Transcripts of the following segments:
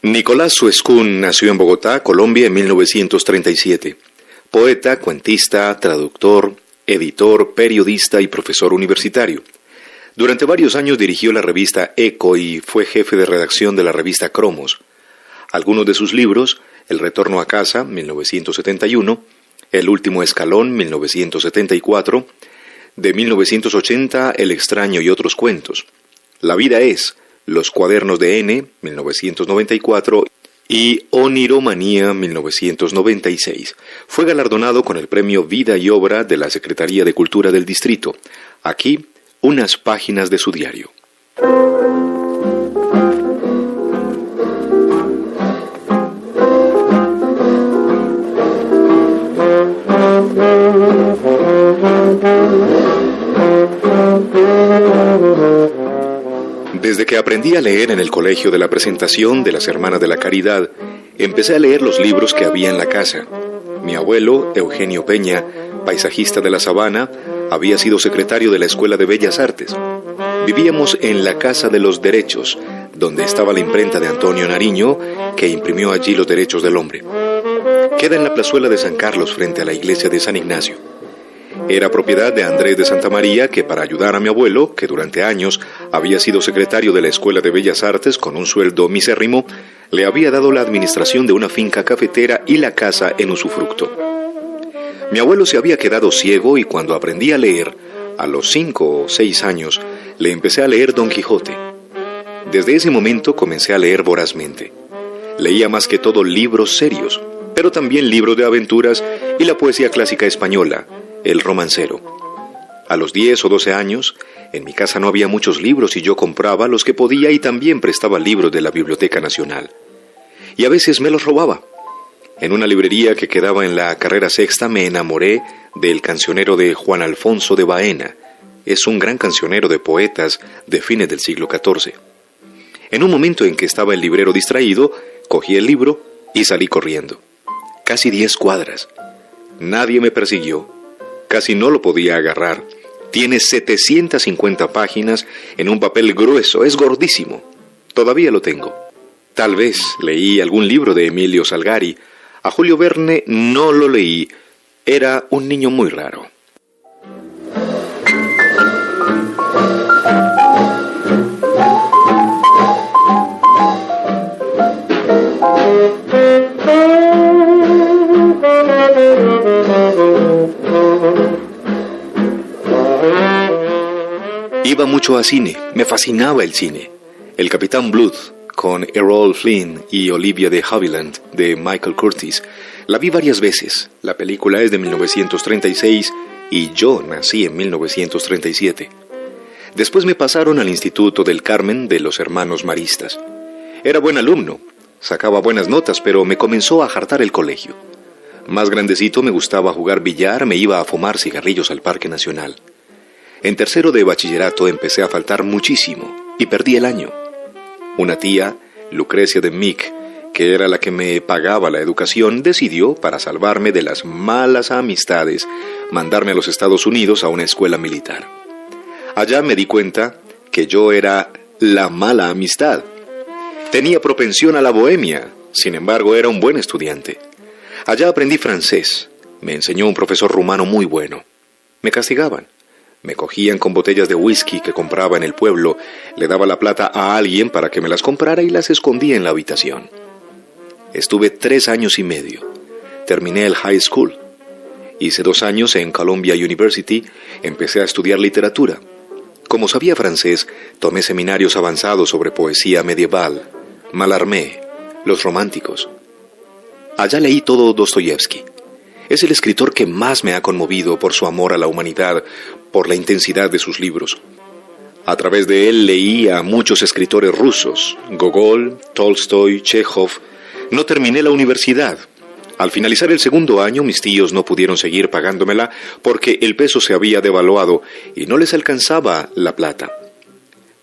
Nicolás Suescún nació en Bogotá, Colombia, en 1937. Poeta, cuentista, traductor, editor, periodista y profesor universitario. Durante varios años dirigió la revista Eco y fue jefe de redacción de la revista Cromos. Algunos de sus libros, El retorno a casa, 1971, El último escalón, 1974, de 1980, El extraño y otros cuentos, La vida es, Los cuadernos de N, 1994, y Oniromanía, 1996. Fue galardonado con el premio Vida y Obra de la Secretaría de Cultura del Distrito. Aquí, unas páginas de su diario. Desde que aprendí a leer en el colegio de la Presentación de las Hermanas de la Caridad, empecé a leer los libros que había en la casa. Mi abuelo, Eugenio Peña, paisajista de la Sabana, había sido secretario de la Escuela de Bellas Artes. Vivíamos en la Casa de los Derechos, donde estaba la imprenta de Antonio Nariño, que imprimió allí los derechos del hombre. Queda en la plazuela de San Carlos, frente a la iglesia de San Ignacio. Era propiedad de Andrés de Santa María, que para ayudar a mi abuelo, que durante años había sido secretario de la Escuela de Bellas Artes con un sueldo misérrimo, le había dado la administración de una finca cafetera y la casa en usufructo. Mi abuelo se había quedado ciego y cuando aprendí a leer, a los 5 o 6 años, le empecé a leer Don Quijote. Desde ese momento comencé a leer vorazmente. Leía más que todo libros serios, pero también libros de aventuras y la poesía clásica española, el romancero. A los 10 o 12 años, en mi casa no había muchos libros y yo compraba los que podía y también prestaba libros de la Biblioteca Nacional. Y a veces me los robaba. En una librería que quedaba en la Carrera Sexta me enamoré del cancionero de Juan Alfonso de Baena. Es un gran cancionero de poetas de fines del siglo XIV. En un momento en que estaba el librero distraído, cogí el libro y salí corriendo. Casi 10 cuadras. Nadie me persiguió. Casi no lo podía agarrar. Tiene 750 páginas en un papel grueso, es gordísimo. Todavía lo tengo. Tal vez leí algún libro de Emilio Salgari. A Julio Verne no lo leí. Era un niño muy raro. Iba mucho a cine, me fascinaba el cine. El Capitán Blood, con Errol Flynn y Olivia de Havilland, de Michael Curtiz, la vi varias veces. La película es de 1936 y yo nací en 1937. Después me pasaron al Instituto del Carmen de los Hermanos Maristas. Era buen alumno, sacaba buenas notas, pero me comenzó a hartar el colegio. Más grandecito me gustaba jugar billar, me iba a fumar cigarrillos al Parque Nacional. En tercero de bachillerato empecé a faltar muchísimo y perdí el año. Una tía, Lucrecia de Mick, que era la que me pagaba la educación, decidió, para salvarme de las malas amistades, mandarme a los Estados Unidos a una escuela militar. Allá me di cuenta que yo era la mala amistad. Tenía propensión a la bohemia, sin embargo era un buen estudiante. Allá aprendí francés, me enseñó un profesor rumano muy bueno. Me castigaban. Me cogían con botellas de whisky que compraba en el pueblo, le daba la plata a alguien para que me las comprara y las escondía en la habitación. Estuve 3 años y medio. Terminé el high school. Hice 2 años en Columbia University, empecé a estudiar literatura. Como sabía francés, tomé seminarios avanzados sobre poesía medieval, Mallarmé, los románticos. Allá leí todo Dostoyevsky. Es el escritor que más me ha conmovido por su amor a la humanidad, por la intensidad de sus libros. A través de él leí a muchos escritores rusos, Gogol, Tolstoy, Chekhov. No terminé la universidad. Al finalizar el segundo año, mis tíos no pudieron seguir pagándomela porque el peso se había devaluado y no les alcanzaba la plata.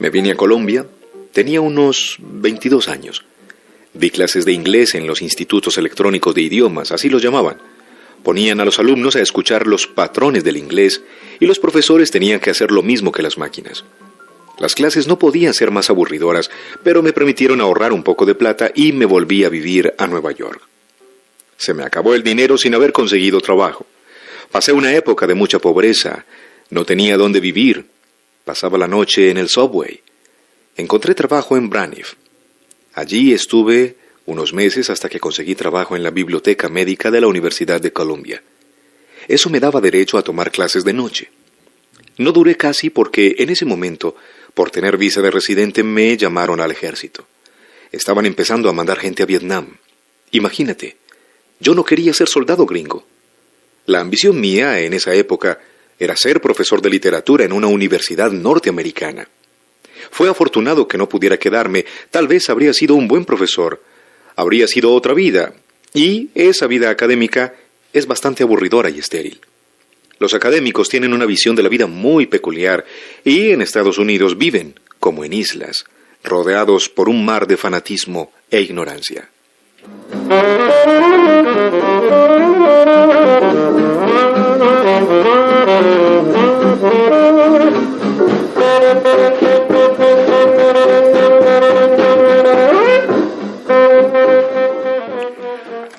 Me vine a Colombia, tenía unos 22 años. Di clases de inglés en los institutos electrónicos de idiomas, así los llamaban. Ponían a los alumnos a escuchar los patrones del inglés y los profesores tenían que hacer lo mismo que las máquinas. Las clases no podían ser más aburridoras, pero me permitieron ahorrar un poco de plata y me volví a vivir a Nueva York. Se me acabó el dinero sin haber conseguido trabajo. Pasé una época de mucha pobreza. No tenía dónde vivir. Pasaba la noche en el subway. Encontré trabajo en Braniff. Allí estuve unos meses hasta que conseguí trabajo en la biblioteca médica de la Universidad de Columbia. Eso me daba derecho a tomar clases de noche. No duré casi porque en ese momento, por tener visa de residente, me llamaron al ejército. Estaban empezando a mandar gente a Vietnam. Imagínate, yo no quería ser soldado gringo. La ambición mía en esa época era ser profesor de literatura en una universidad norteamericana. Fue afortunado que no pudiera quedarme, tal vez habría sido un buen profesor, habría sido otra vida, y esa vida académica es bastante aburridora y estéril. Los académicos tienen una visión de la vida muy peculiar, y en Estados Unidos viven como en islas, rodeados por un mar de fanatismo e ignorancia.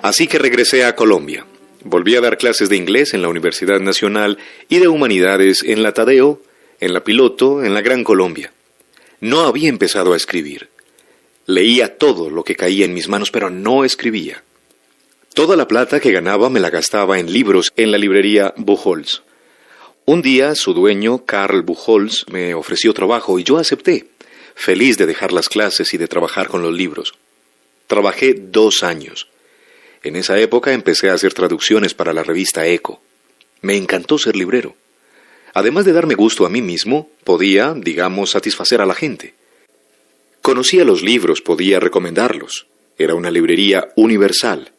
Así que regresé a Colombia. Volví a dar clases de inglés en la Universidad Nacional y de Humanidades en la Tadeo, en la Piloto, en la Gran Colombia. No había empezado a escribir. Leía todo lo que caía en mis manos, pero no escribía. Toda la plata que ganaba me la gastaba en libros en la librería Buchholz. Un día su dueño, Karl Buchholz, me ofreció trabajo y yo acepté, feliz de dejar las clases y de trabajar con los libros. Trabajé 2 años. En esa época empecé a hacer traducciones para la revista Eco. Me encantó ser librero. Además de darme gusto a mí mismo, podía, digamos, satisfacer a la gente. Conocía los libros, podía recomendarlos. Era una librería universal.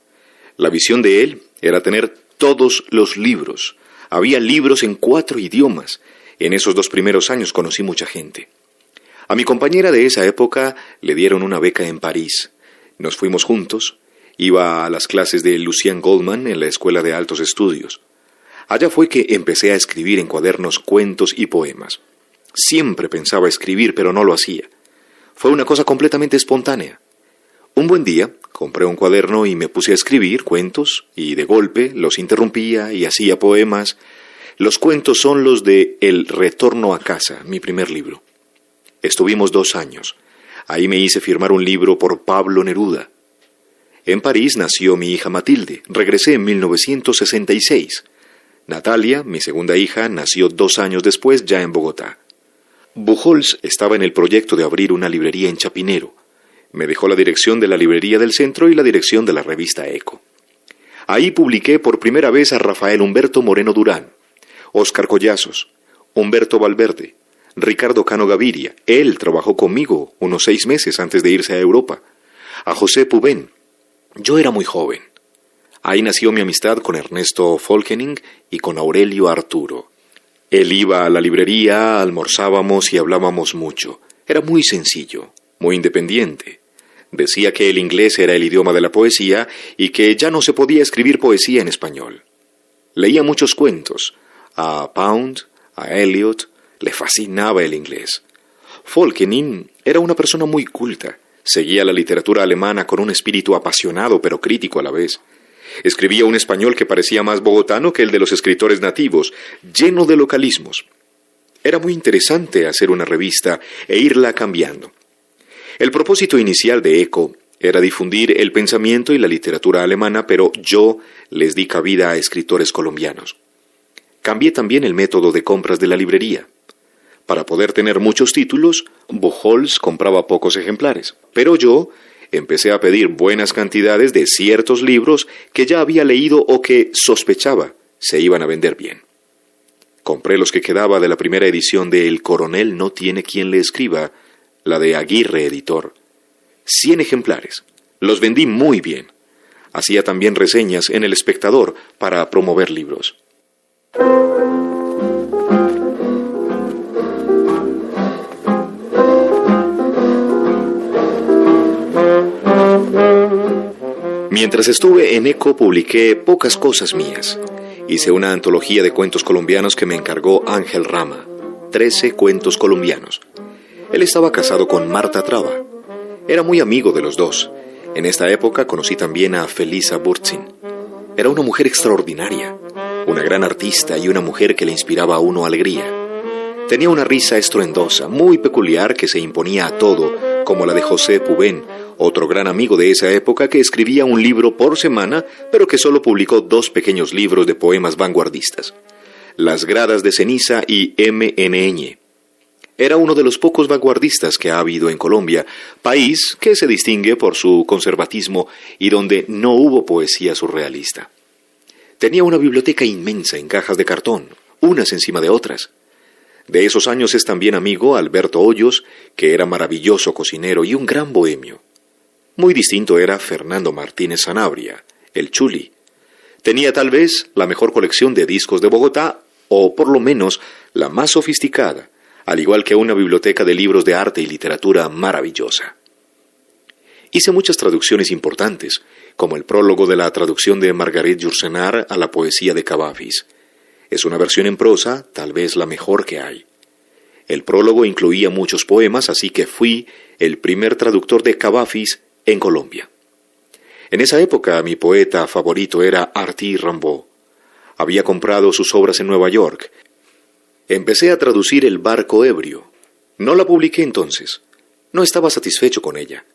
La visión de él era tener todos los libros. Había libros en 4 idiomas. En esos 2 primeros años conocí mucha gente. A mi compañera de esa época le dieron una beca en París. Nos fuimos juntos. Iba a las clases de Lucien Goldman en la Escuela de Altos Estudios. Allá fue que empecé a escribir en cuadernos cuentos y poemas. Siempre pensaba escribir, pero no lo hacía. Fue una cosa completamente espontánea. Un buen día compré un cuaderno y me puse a escribir cuentos, y de golpe los interrumpía y hacía poemas. Los cuentos son los de El Retorno a Casa, mi primer libro. Estuvimos 2 años. Ahí me hice firmar un libro por Pablo Neruda. En París nació mi hija Matilde. Regresé en 1966. Natalia, mi segunda hija, nació 2 años después, ya en Bogotá. Buchholz estaba en el proyecto de abrir una librería en Chapinero. Me dejó la dirección de la librería del centro y la dirección de la revista Eco. Ahí publiqué por primera vez a Rafael Humberto Moreno Durán, Óscar Collazos, Humberto Valverde, Ricardo Cano Gaviria. Él trabajó conmigo unos 6 meses antes de irse a Europa. A José Pubén. Yo era muy joven. Ahí nació mi amistad con Ernesto Folkening y con Aurelio Arturo. Él iba a la librería, almorzábamos y hablábamos mucho. Era muy sencillo, muy independiente. Decía que el inglés era el idioma de la poesía y que ya no se podía escribir poesía en español. Leía muchos cuentos. A Pound, a Eliot, le fascinaba el inglés. Folkening era una persona muy culta. Seguía la literatura alemana con un espíritu apasionado pero crítico a la vez. Escribía un español que parecía más bogotano que el de los escritores nativos, lleno de localismos. Era muy interesante hacer una revista e irla cambiando. El propósito inicial de Eco era difundir el pensamiento y la literatura alemana, pero yo les di cabida a escritores colombianos. Cambié también el método de compras de la librería. Para poder tener muchos títulos, Buchholz compraba pocos ejemplares, pero yo empecé a pedir buenas cantidades de ciertos libros que ya había leído o que sospechaba se iban a vender bien. Compré los que quedaba de la primera edición de El coronel no tiene quien le escriba, la de Aguirre Editor. 100 ejemplares. Los vendí muy bien. Hacía también reseñas en El Espectador para promover libros. Mientras estuve en Eco publiqué pocas cosas mías. Hice una antología de cuentos colombianos que me encargó Ángel Rama, 13 cuentos colombianos. Él estaba casado con Marta Traba. Era muy amigo de los dos. En esta época conocí también a Felisa Burtzin. Era una mujer extraordinaria, una gran artista y una mujer que le inspiraba a uno alegría. Tenía una risa estruendosa, muy peculiar, que se imponía a todo, como la de José Pubén, otro gran amigo de esa época que escribía un libro por semana, pero que solo publicó 2 pequeños libros de poemas vanguardistas, Las gradas de ceniza y MNN. Era uno de los pocos vanguardistas que ha habido en Colombia, país que se distingue por su conservatismo y donde no hubo poesía surrealista. Tenía una biblioteca inmensa en cajas de cartón, unas encima de otras. De esos años es también amigo Alberto Hoyos, que era maravilloso cocinero y un gran bohemio. Muy distinto era Fernando Martínez Sanabria, el Chuli. Tenía tal vez la mejor colección de discos de Bogotá, o por lo menos la más sofisticada, al igual que una biblioteca de libros de arte y literatura maravillosa. Hice muchas traducciones importantes, como el prólogo de la traducción de Marguerite Yourcenar a la poesía de Cavafis. Es una versión en prosa, tal vez la mejor que hay. El prólogo incluía muchos poemas, así que fui el primer traductor de Cavafis en Colombia. En esa época mi poeta favorito era Artie Rimbaud. Había comprado sus obras en Nueva York. Empecé a traducir El barco ebrio. No la publiqué entonces. No estaba satisfecho con ella.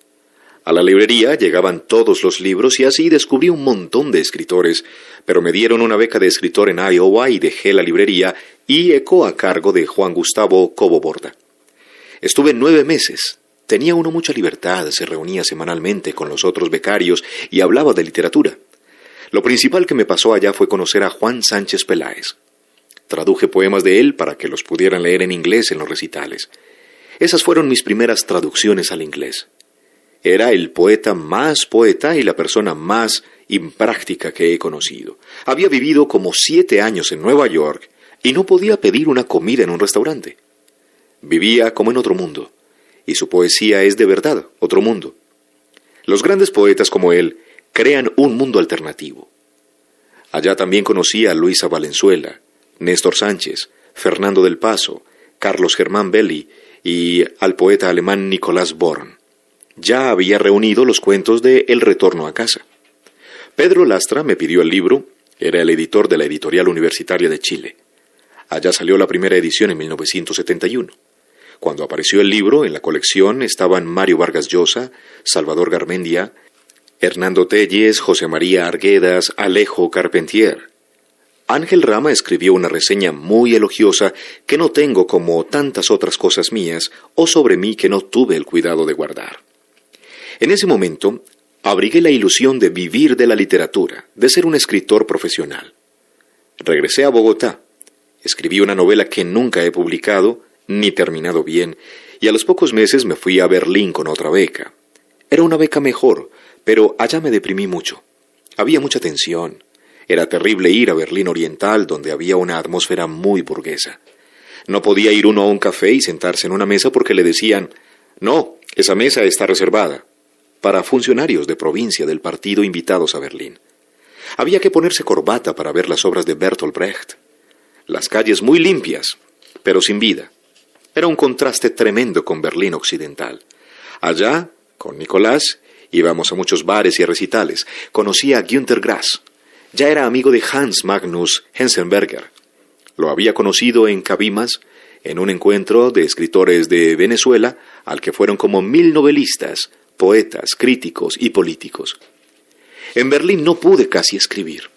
A la librería llegaban todos los libros y así descubrí un montón de escritores, pero me dieron una beca de escritor en Iowa y dejé la librería y ECO a cargo de Juan Gustavo Cobo Borda. Estuve 9 meses. Tenía uno mucha libertad, se reunía semanalmente con los otros becarios y hablaba de literatura. Lo principal que me pasó allá fue conocer a Juan Sánchez Peláez. Traduje poemas de él para que los pudieran leer en inglés en los recitales. Esas fueron mis primeras traducciones al inglés. Era el poeta más poeta y la persona más impráctica que he conocido. Había vivido como 7 años en Nueva York y no podía pedir una comida en un restaurante. Vivía como en otro mundo, y su poesía es de verdad otro mundo. Los grandes poetas como él crean un mundo alternativo. Allá también conocí a Luisa Valenzuela, Néstor Sánchez, Fernando del Paso, Carlos Germán Belli y al poeta alemán Nicolás Born. Ya había reunido los cuentos de El retorno a casa. Pedro Lastra me pidió el libro, era el editor de la Editorial Universitaria de Chile. Allá salió la primera edición en 1971. Cuando apareció el libro, en la colección estaban Mario Vargas Llosa, Salvador Garmendia, Hernando Telles, José María Arguedas, Alejo Carpentier. Ángel Rama escribió una reseña muy elogiosa que no tengo como tantas otras cosas mías o sobre mí que no tuve el cuidado de guardar. En ese momento, abrigué la ilusión de vivir de la literatura, de ser un escritor profesional. Regresé a Bogotá, escribí una novela que nunca he publicado, ni terminado bien, y a los pocos meses me fui a Berlín con otra beca. Era una beca mejor, pero allá me deprimí mucho. Había mucha tensión. Era terrible ir a Berlín Oriental, donde había una atmósfera muy burguesa. No podía ir uno a un café y sentarse en una mesa porque le decían, no, esa mesa está reservada para funcionarios de provincia del partido invitados a Berlín. Había que ponerse corbata para ver las obras de Bertolt Brecht. Las calles muy limpias, pero sin vida. Era un contraste tremendo con Berlín Occidental. Allá, con Nicolás, íbamos a muchos bares y a recitales. Conocí a Günter Grass. Ya era amigo de Hans Magnus Enzensberger. Lo había conocido en Cabimas, en un encuentro de escritores de Venezuela, al que fueron como 1000 novelistas, poetas, críticos y políticos. En Berlín no pude casi escribir.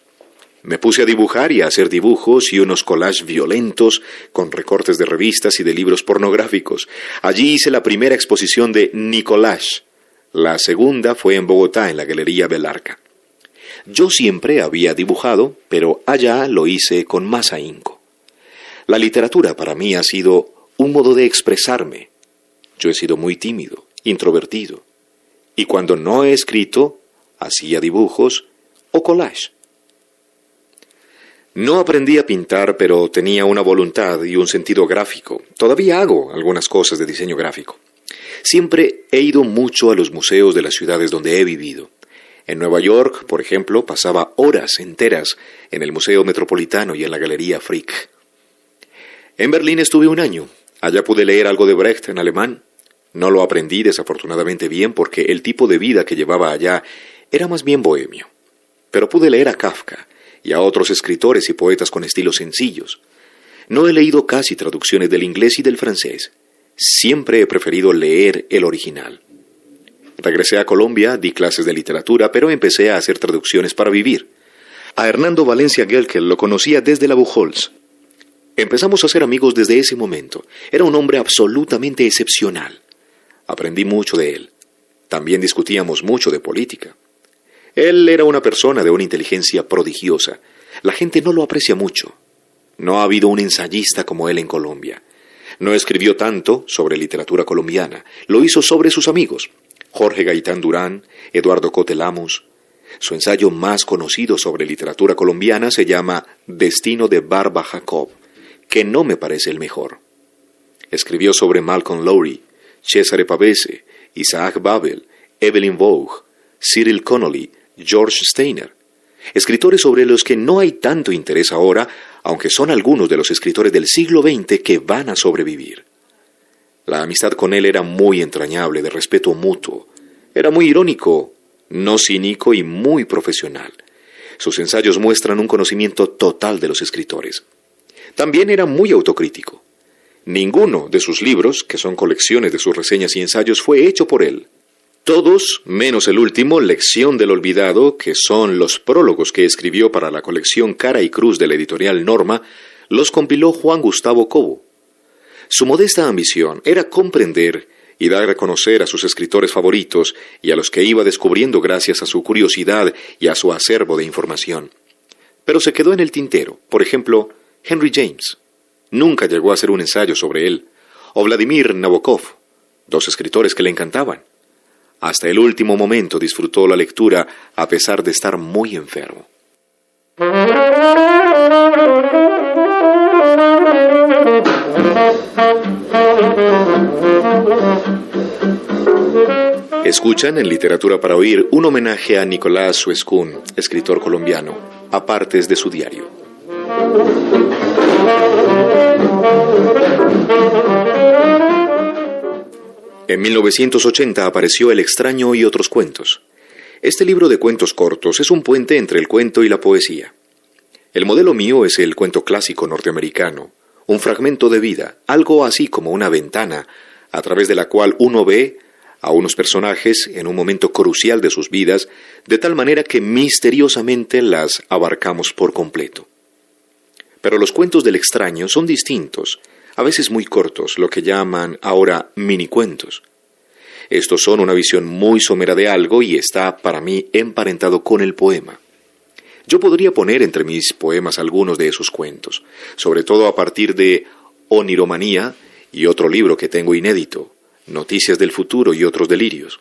Me puse a dibujar y a hacer dibujos y unos collages violentos con recortes de revistas y de libros pornográficos. Allí hice la primera exposición de Nicolás. La segunda fue en Bogotá, en la Galería Belarca. Yo siempre había dibujado, pero allá lo hice con más ahínco. La literatura para mí ha sido un modo de expresarme. Yo he sido muy tímido, introvertido. Y cuando no he escrito, hacía dibujos o collage. No aprendí a pintar, pero tenía una voluntad y un sentido gráfico. Todavía hago algunas cosas de diseño gráfico. Siempre he ido mucho a los museos de las ciudades donde he vivido. En Nueva York, por ejemplo, pasaba horas enteras en el Museo Metropolitano y en la Galería Frick. En Berlín estuve un año. Allá pude leer algo de Brecht en alemán. No lo aprendí desafortunadamente bien porque el tipo de vida que llevaba allá era más bien bohemio. Pero pude leer a Kafka y a otros escritores y poetas con estilos sencillos. No he leído casi traducciones del inglés y del francés. Siempre he preferido leer el original. Regresé a Colombia, di clases de literatura, pero empecé a hacer traducciones para vivir. A Hernando Valencia Gelkel lo conocía desde la Buchholz. Empezamos a ser amigos desde ese momento. Era un hombre absolutamente excepcional. Aprendí mucho de él. También discutíamos mucho de política. Él era una persona de una inteligencia prodigiosa. La gente no lo aprecia mucho. No ha habido un ensayista como él en Colombia. No escribió tanto sobre literatura colombiana. Lo hizo sobre sus amigos. Jorge Gaitán Durán, Eduardo Cote Lamos. Su ensayo más conocido sobre literatura colombiana se llama Destino de Barba Jacob, que no me parece el mejor. Escribió sobre Malcolm Lowry, Cesare Pavese, Isaac Babel, Evelyn Waugh, Cyril Connolly, George Steiner. Escritores sobre los que no hay tanto interés ahora, aunque son algunos de los escritores del siglo XX que van a sobrevivir. La amistad con él era muy entrañable, de respeto mutuo. Era muy irónico, no cínico y muy profesional. Sus ensayos muestran un conocimiento total de los escritores. También era muy autocrítico. Ninguno de sus libros, que son colecciones de sus reseñas y ensayos, fue hecho por él. Todos, menos el último, Lección del Olvidado, que son los prólogos que escribió para la colección Cara y Cruz de la editorial Norma, los compiló Juan Gustavo Cobo. Su modesta ambición era comprender y dar a conocer a sus escritores favoritos y a los que iba descubriendo gracias a su curiosidad y a su acervo de información. Pero se quedó en el tintero. Por ejemplo, Henry James. Nunca llegó a hacer un ensayo sobre él. O Vladimir Nabokov, dos escritores que le encantaban. Hasta el último momento disfrutó la lectura a pesar de estar muy enfermo. Escuchan en Literatura para Oír un homenaje a Nicolás Suescún, escritor colombiano, a partes de su diario. En 1980 apareció El extraño y otros cuentos. Este libro de cuentos cortos es un puente entre el cuento y la poesía. El modelo mío es el cuento clásico norteamericano, un fragmento de vida, algo así como una ventana, a través de la cual uno ve a unos personajes en un momento crucial de sus vidas, de tal manera que misteriosamente las abarcamos por completo. Pero los cuentos del extraño son distintos, a veces muy cortos, lo que llaman ahora minicuentos. Estos son una visión muy somera de algo y está, para mí, emparentado con el poema. Yo podría poner entre mis poemas algunos de esos cuentos, sobre todo a partir de Oniromanía y otro libro que tengo inédito, Noticias del futuro y otros delirios.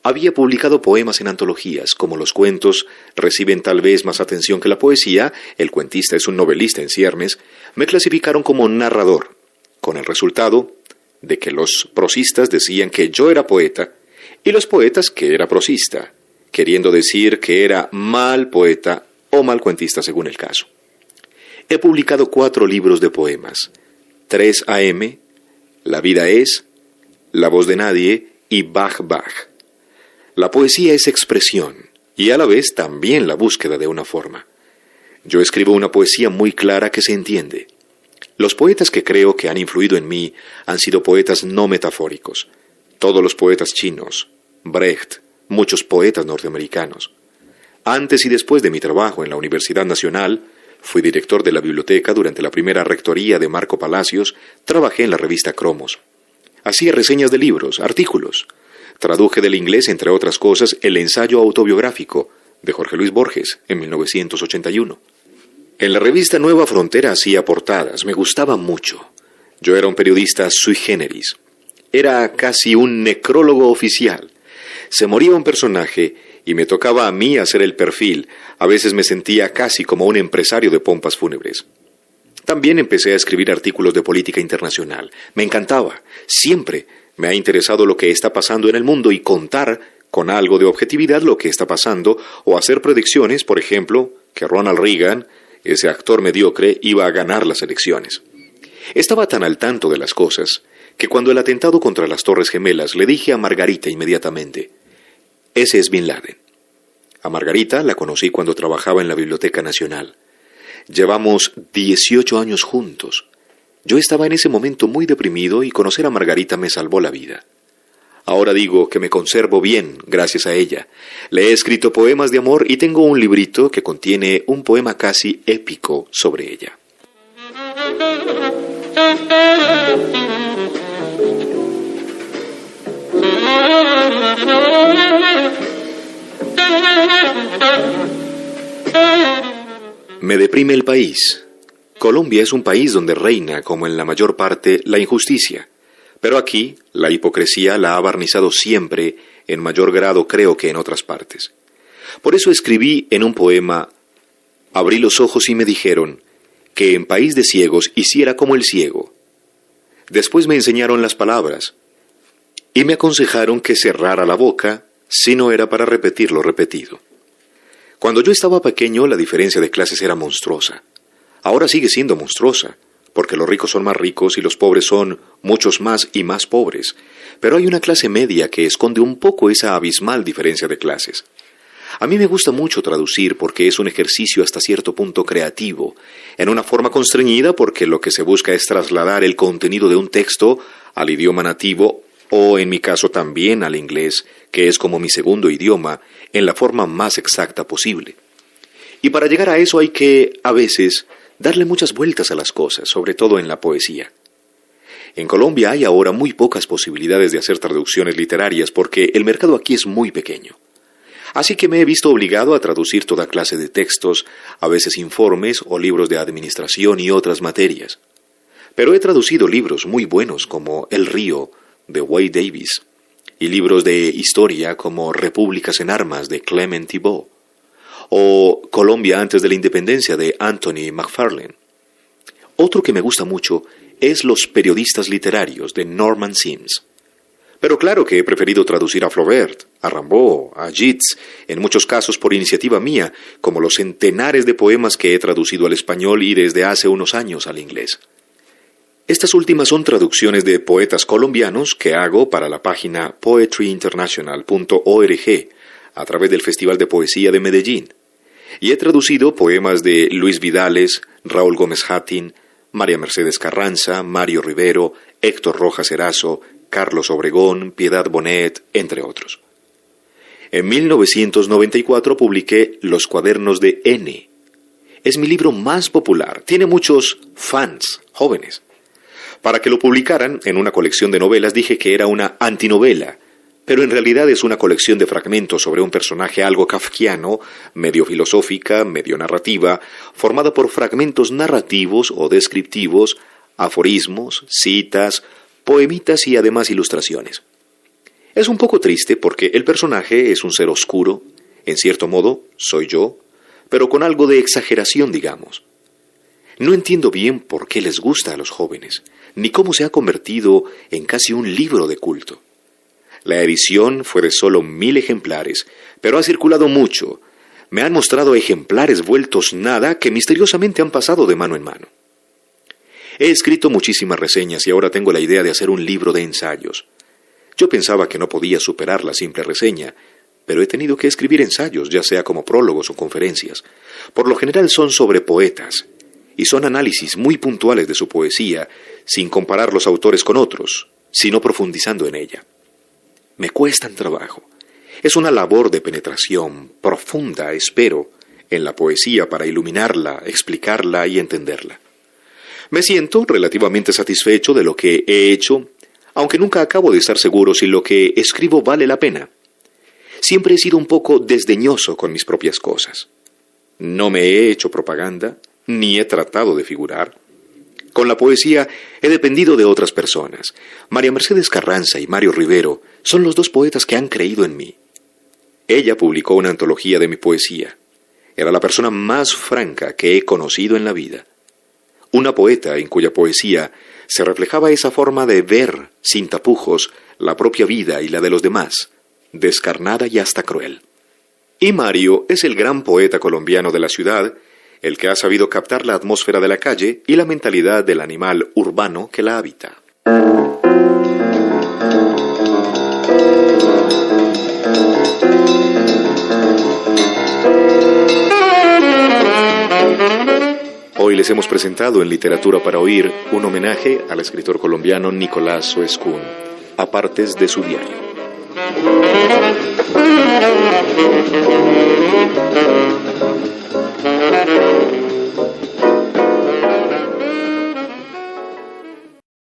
Había publicado poemas en antologías, como los cuentos reciben tal vez más atención que la poesía, el cuentista es un novelista en ciernes, me clasificaron como narrador, con el resultado de que los prosistas decían que yo era poeta y los poetas que era prosista, queriendo decir que era mal poeta o mal cuentista según el caso. He publicado 4 libros de poemas, 3 AM, La vida es, La voz de nadie y Bach Bach. La poesía es expresión y a la vez también la búsqueda de una forma. Yo escribo una poesía muy clara que se entiende. Los poetas que creo que han influido en mí han sido poetas no metafóricos. Todos los poetas chinos, Brecht, muchos poetas norteamericanos. Antes y después de mi trabajo en la Universidad Nacional, fui director de la biblioteca durante la primera rectoría de Marco Palacios, trabajé en la revista Cromos. Hacía reseñas de libros, artículos. Traduje del inglés, entre otras cosas, el ensayo autobiográfico de Jorge Luis Borges en 1981. En la revista Nueva Frontera hacía portadas, me gustaba mucho. Yo era un periodista sui generis. Era casi un necrólogo oficial. Se moría un personaje y me tocaba a mí hacer el perfil. A veces me sentía casi como un empresario de pompas fúnebres. También empecé a escribir artículos de política internacional. Me encantaba. Siempre me ha interesado lo que está pasando en el mundo y contar con algo de objetividad lo que está pasando o hacer predicciones, por ejemplo, que Ronald Reagan, ese actor mediocre, iba a ganar las elecciones. Estaba tan al tanto de las cosas que cuando el atentado contra las Torres Gemelas le dije a Margarita inmediatamente: ese es Bin Laden. A Margarita la conocí cuando trabajaba en la Biblioteca Nacional. Llevamos 18 años juntos. Yo estaba en ese momento muy deprimido y conocer a Margarita me salvó la vida. Ahora digo que me conservo bien gracias a ella. Le he escrito poemas de amor y tengo un librito que contiene un poema casi épico sobre ella. Me deprime el país. Colombia es un país donde reina, como en la mayor parte, la injusticia. Pero aquí, la hipocresía la ha barnizado siempre, en mayor grado creo que en otras partes. Por eso escribí en un poema: abrí los ojos y me dijeron que en país de ciegos hiciera como el ciego. Después me enseñaron las palabras y me aconsejaron que cerrara la boca si no era para repetir lo repetido. Cuando yo estaba pequeño, la diferencia de clases era monstruosa. Ahora sigue siendo monstruosa, porque los ricos son más ricos y los pobres son muchos más y más pobres. Pero hay una clase media que esconde un poco esa abismal diferencia de clases. A mí me gusta mucho traducir porque es un ejercicio hasta cierto punto creativo, en una forma constreñida porque lo que se busca es trasladar el contenido de un texto al idioma nativo, o en mi caso también al inglés, que es como mi segundo idioma, en la forma más exacta posible. Y para llegar a eso hay que, a veces, darle muchas vueltas a las cosas, sobre todo en la poesía. En Colombia hay ahora muy pocas posibilidades de hacer traducciones literarias porque el mercado aquí es muy pequeño. Así que me he visto obligado a traducir toda clase de textos, a veces informes o libros de administración y otras materias. Pero he traducido libros muy buenos como El río, de Wade Davis, y libros de historia como Repúblicas en armas, de Clement Thibault, o Colombia antes de la independencia, de Anthony McFarlane. Otro que me gusta mucho es Los periodistas literarios, de Norman Sims. Pero claro que he preferido traducir a Flaubert, a Rimbaud, a Yeats, en muchos casos por iniciativa mía, como los centenares de poemas que he traducido al español y desde hace unos años al inglés. Estas últimas son traducciones de poetas colombianos que hago para la página poetryinternational.org a través del Festival de Poesía de Medellín. Y he traducido poemas de Luis Vidales, Raúl Gómez Hattin, María Mercedes Carranza, Mario Rivero, Héctor Rojas Erazo, Carlos Obregón, Piedad Bonet, entre otros. En 1994 publiqué Los cuadernos de N. Es mi libro más popular, tiene muchos fans jóvenes. Para que lo publicaran en una colección de novelas dije que era una antinovela, pero en realidad es una colección de fragmentos sobre un personaje algo kafkiano, medio filosófica, medio narrativa, formada por fragmentos narrativos o descriptivos, aforismos, citas, poemitas y además ilustraciones. Es un poco triste porque el personaje es un ser oscuro, en cierto modo soy yo, pero con algo de exageración, digamos. No entiendo bien por qué les gusta a los jóvenes, ni cómo se ha convertido en casi un libro de culto. La edición fue de solo 1000 ejemplares, pero ha circulado mucho. Me han mostrado ejemplares vueltos nada que misteriosamente han pasado de mano en mano. He escrito muchísimas reseñas y ahora tengo la idea de hacer un libro de ensayos. Yo pensaba que no podía superar la simple reseña, pero he tenido que escribir ensayos, ya sea como prólogos o conferencias. Por lo general son sobre poetas, y son análisis muy puntuales de su poesía, sin comparar los autores con otros, sino profundizando en ella. Me cuestan trabajo. Es una labor de penetración profunda, espero, en la poesía para iluminarla, explicarla y entenderla. Me siento relativamente satisfecho de lo que he hecho, aunque nunca acabo de estar seguro si lo que escribo vale la pena. Siempre he sido un poco desdeñoso con mis propias cosas. No me he hecho propaganda, ni he tratado de figurar. Con la poesía he dependido de otras personas. María Mercedes Carranza y Mario Rivero son los dos poetas que han creído en mí. Ella publicó una antología de mi poesía. Era la persona más franca que he conocido en la vida. Una poeta en cuya poesía se reflejaba esa forma de ver, sin tapujos, la propia vida y la de los demás, descarnada y hasta cruel. Y Mario es el gran poeta colombiano de la ciudad, el que ha sabido captar la atmósfera de la calle y la mentalidad del animal urbano que la habita. Hoy les hemos presentado en Literatura para Oír un homenaje al escritor colombiano Nicolás Soescún, a partes de su diario.